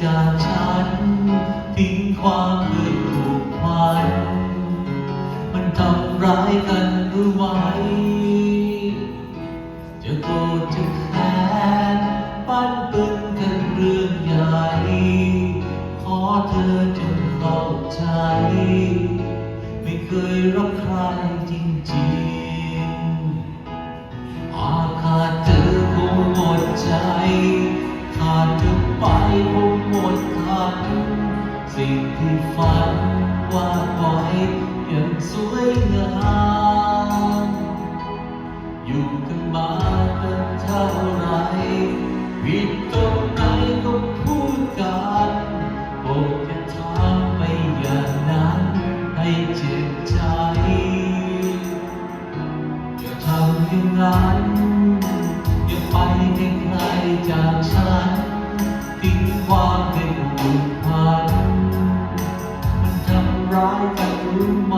จากฉันทิ้งความเคยผูกพันมันทำร้ายกันหรือไว้จะโกรธจะแค้นปั้นปึนกันเรื่องใหญ่ขอเธอจงเข้าใจไม่เคยรักใครจริงๆหากขาดเธอคงหมดใจขาดเธอไปคงหมดคันสิ่งที่ฝันวาดไว้ยังสวยงามอยู่กันมาตั้งเท่าไรผิดตรงไหนก็พูดกันโปรดอย่าทำไปอย่างนั้นให้เจ็บใจอย่าทำอย่างนั้นอย่าไปให้ใครจากฉันทิ้งความเป็นผูกพันมันทำร้ายกันรู้ไหม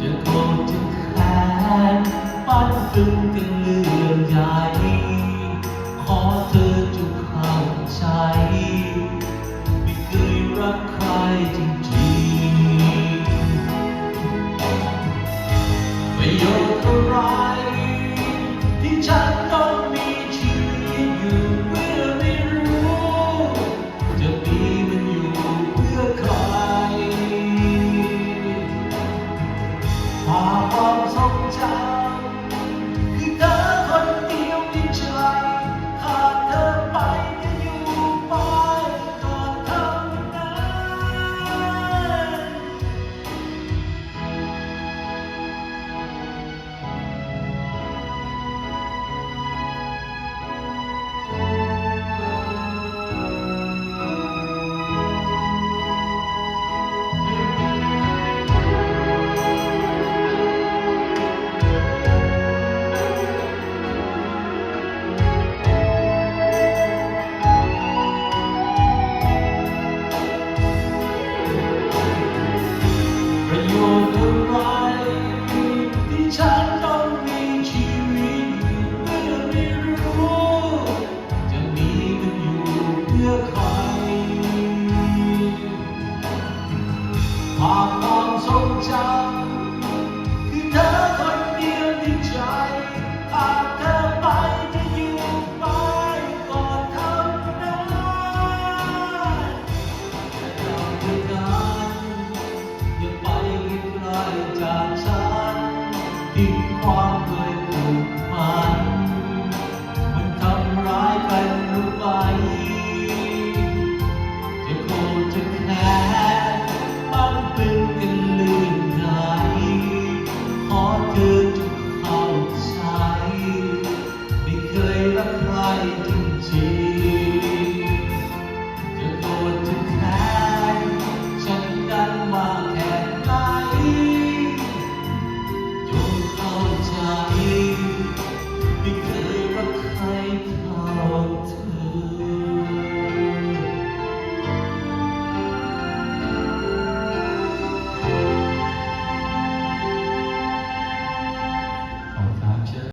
จะโกรธจะแค้นปั้นตึงกันเรื่องใหญ่ขอเธอจงเข้าใจไม่เคยรักใครจริง